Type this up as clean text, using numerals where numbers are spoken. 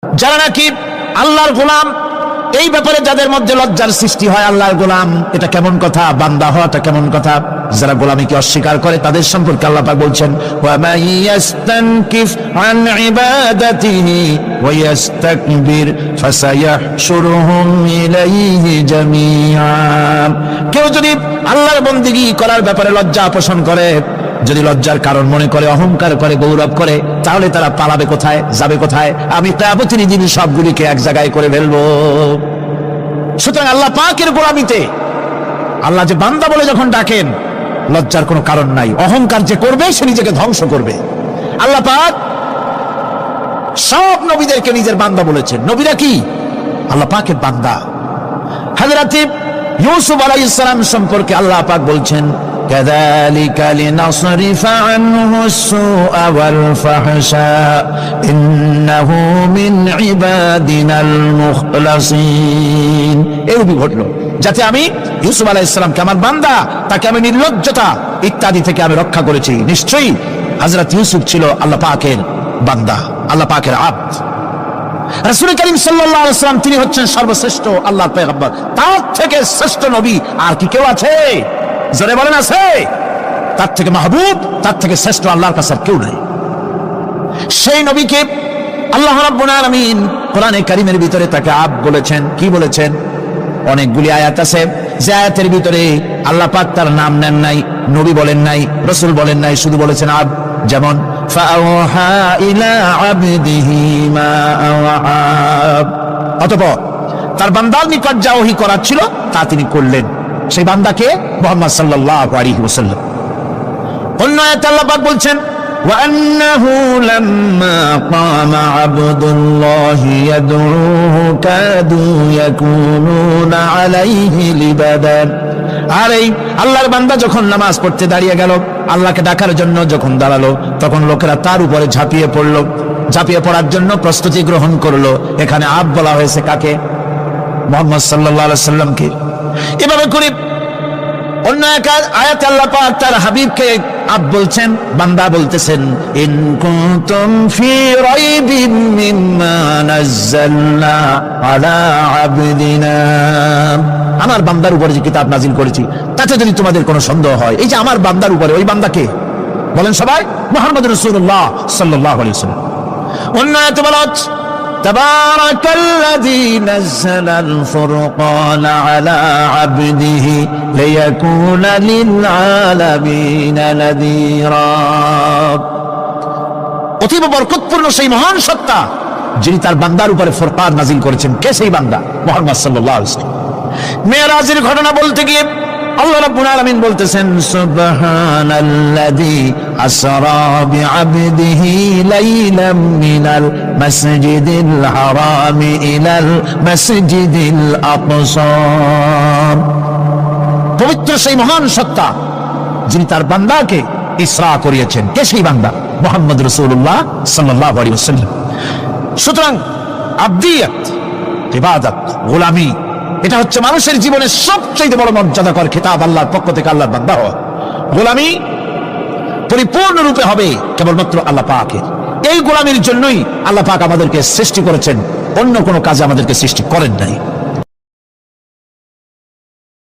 যারা নাকি আল্লাহর গোলাম, এই ব্যাপারে যাদের মধ্যে লজ্জার সৃষ্টি হয়, আল্লাহর গোলাম এটা কেমন কথা, বান্দা হওয়াটা কেমন কথা, যারা গোলামীকে অস্বীকার করে তাদের সম্পর্কে আল্লাহ পাক বলছেন ওয়া মাইয়াস্তানকিফ আন ইবাদাতিহি ওয়া ইস্তাকবির ফাসায়াহশুরুহুম ইলাইহি জামিআ। কেউ যদি আল্লাহর বন্দেগী করার ব্যাপারে লজ্জা পোষণ করে, যদি লজ্জার কারণ মনে করে, অহংকার করে, গৌরব করে, তাহলে তারা পালাবে কোথায়, যাবে কোথায়? আমি কিয়ামতের দিন সবগুলিকে এক জায়গায় করে ফেলবো। সুতরাং আল্লাহ পাকের গোলামিতে আল্লাহ যে বান্দা বলে যখন ডাকেন, লজ্জার কোনো কারণ নাই। অহংকার যে করবে সে নিজেকে ধ্বংস করবে। আল্লাহ পাক সব নবীদেরকে নিজের বান্দা বলেছেন। নবীরা কি আল্লাহ পাকের বান্দা। হযরত ইউসুফ আলাইহিস সালাম সম্পর্কে আল্লাহ পাক বলছেন كذلك لنصرف عنه السوء والفحشاء إنه من عبادنا المخلصين। এরূপই ঘটলো যাতে আমি ইউসুফ আলাইহিস সালামকে, আমার বান্দা, তাকে আমি নির্লজ্জতা ইত্যাদি থেকে আমি রক্ষা করেছি। নিশ্চয়ই হযরত ইউসুফ ছিল আল্লাহ পাকের বান্দা, আল্লাহ পাকের আব্দ। রাসূল করিম সাল্লাল্লাহু আলাইহি ওয়াসাল্লাম তিনি হচ্ছেন সর্বশ্রেষ্ঠ আল্লাহর পয়গম্বর। তার থেকে শ্রেষ্ঠ নবী আর কি কেউ আছে? জোরে বলেন আছে? তার থেকে মাহবুব, তার থেকে শ্রেষ্ঠ আল্লাহর কাছে আর কেউ নাই। সেই নবীকে আল্লাহ রাব্বুল আলামিন কোরআনে কারীমের ভিতরে তাকে আব বলেছেন। কি বলেছেন? অনেকগুলি আয়াত আছে যে আয়াতের ভিতরে আল্লাহ পাক তার নাম নেন নাই, নবী বলেন নাই, রাসূল বলেন নাই, শুধু বলেছেন আব। যেমন ফাআওহা ইলা আবদিহি মা আওহা, অতঃপর তার বান্দার নিকট যা ওহী করার ছিল তা তিনি করলেন। সেই বান্দাকে মুহাম্মদ সাল্লাল্লাহু আলাইহি ওয়াসাল্লাম। অন্য আয়াতে আল্লাহ পাক বলছেন ওয়া আন্নাহু লাম্মা ক্বামা আবদুল্লাহি ইয়াদউহু কাদু ইয়াকুনুনা আলাইহি লিবাদান। আর এই আল্লাহর বান্দা যখন নামাজ পড়তে দাঁড়িয়ে গেল, আল্লাহকে ডাকার জন্য যখন দাঁড়ালো, তখন লোকেরা তার উপরে ঝাঁপিয়ে পড়লো, ঝাঁপিয়ে পড়ার জন্য প্রস্তুতি গ্রহণ করলো। এখানে আব বলা হয়েছে কাকে? মুহাম্মদ সাল্লাল্লাহু আলাইহি ওয়াসাল্লামকে। এভাবে করে অন্য এক আয়াতে আল্লাহ পাক তার হাবিবকে আব বলছেন, বান্দা বলতেছেন ইন কুনতুম ফি রাইবিম মিম্মা নাযালনা আলা আবদিনা। আমার বান্দার উপরে যে কিতাব নাজিল করেছি তাতে যদি তোমাদের কোনো সন্দেহ হয়, এই যে আমার বান্দার উপরে, ওই বান্দাকে বলেন সবাই? মুহাম্মদ রাসূলুল্লাহ সাল্লাল্লাহু আলাইহি ওয়াসাল্লাম। অন্য আয়াতে বলা হচ্ছে তাবারাকাল্লাযী নাযালাল ফুরকানা আলা আবদিহি লিয়াকুনা লিল আলামিনা নাযীরা। অতীব বরকতপূর্ণ সেই মহান সত্তা যিনি তার বান্দার উপরে ফুরকান নাযিল করেছেন। কে সেই বান্দা? মুহাম্মদ সাল্লাল্লাহু আলাইহি ওয়াসাল্লাম। মেরাজের ঘটনা বলতে গিয়ে আল্লাহ রাব্বুল আলামিন বলতেছেন সুবহানাল্লাযী আসরা বিআবদিহি লাইলাম মিনাল মাসজিদিল হারামি ইলাল মাসজিদিল আকসা। পবিত্র সেই মহান সত্তা যিনি তার বান্দাকে ইসরা করিয়েছেন। কে সেই বান্দা? মুহাম্মদ রাসূলুল্লাহ সাল্লাল্লাহু আলাইহি ওয়াসাল্লাম। সুতরাং আবদিয়াত, ইবাদত, গোলামি, এটা হচ্ছে মানুষের জীবনের সবচেয়ে বড় মর্যাদাকর খেতাব আল্লাহর পক্ষ থেকে আল্লাহর বান্দা হওয়া। গোলামি পরিপূর্ণরূপে হবে কেবলমাত্র আল্লাহ পাকের। এই গোলামির জন্যই আল্লাহ পাক আমাদেরকে সৃষ্টি করেছেন, অন্য কোনো কাজে আমাদেরকে সৃষ্টি করেন নাই।